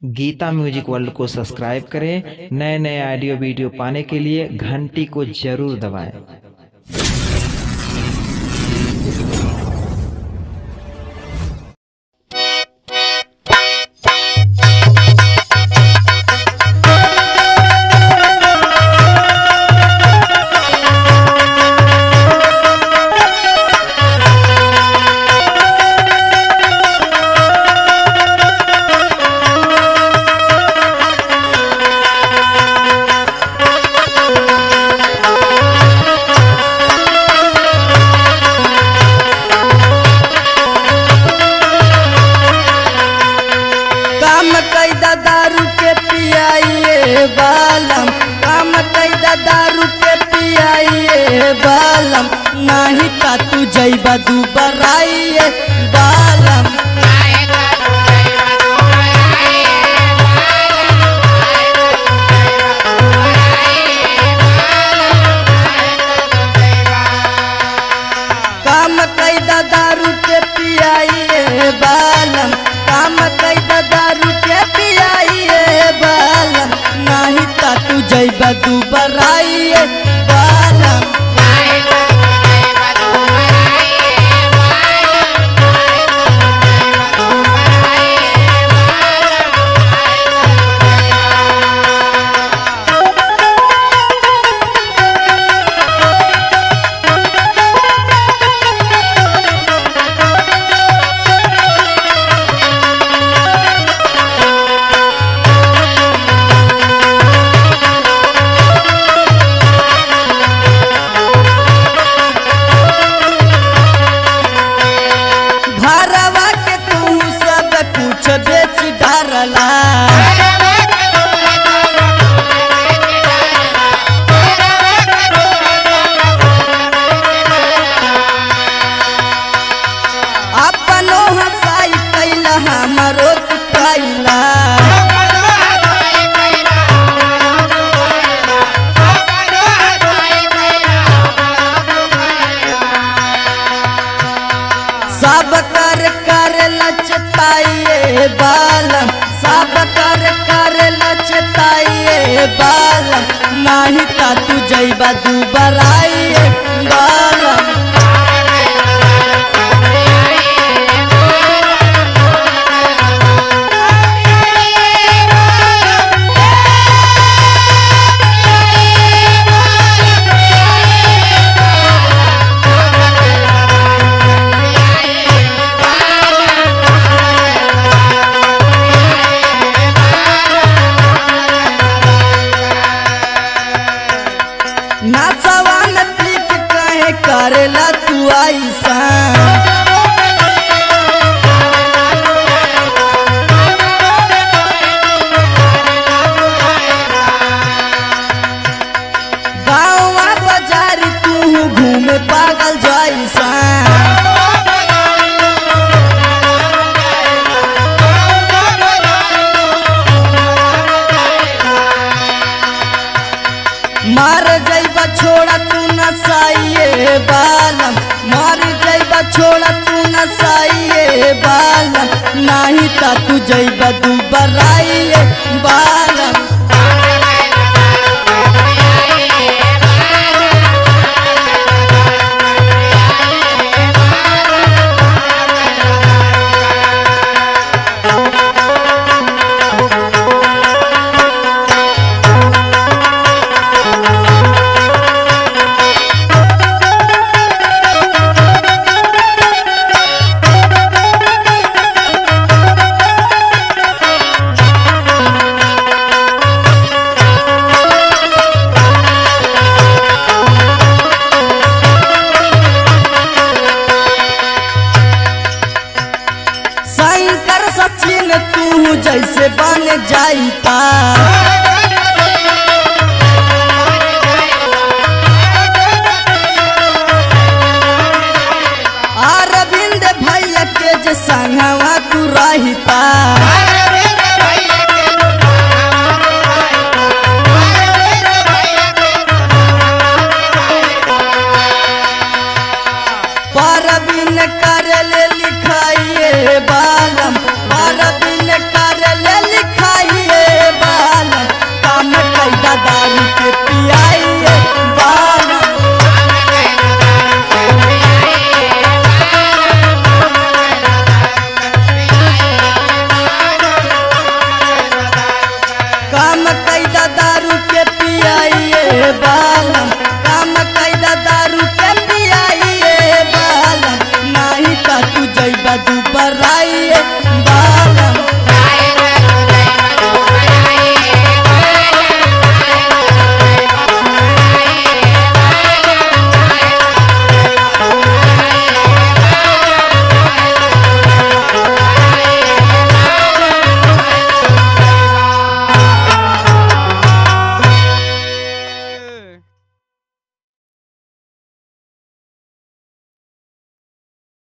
Geeta music world को subscribe करें। नए नए ऑडियो वीडियो पाने के लिए घंटी को जरूर दबाएं। दारू के पियाइए बालम, काम कैदा दारू के पियाइए बालम, नाही का तू जैबा दुबराइए बालम। काम कैदा दारू के पियाइए बालम, काम कैदा दारू के पियाइए बालम, नाही ता तू जैबा दुबराइए बालम। बेच डारला अपनो हसाई कैला हमरो कैला, सब कर लचताइए बालम, सब कर लचताइए बालम, नाही ता तू जैबा दुबराइए बालम। नाचवा में पीट कहे करेला तू ऐसा, गाँवा बाजारी तू घूमे पागल जैसा, मार जैबा छोड़ा तू नसाइए बालम, मार जैबा छोड़ा तू नसाइए बालम, नाही ता तू जैबा दुबराइए बालम। सचिन तू जैसे बन जाइता, अरविंद भैया के जे संगवा तू रहिता, परवीन कर ले लिखाइए बालम, परवीन कर ले लिखा जाइए बाला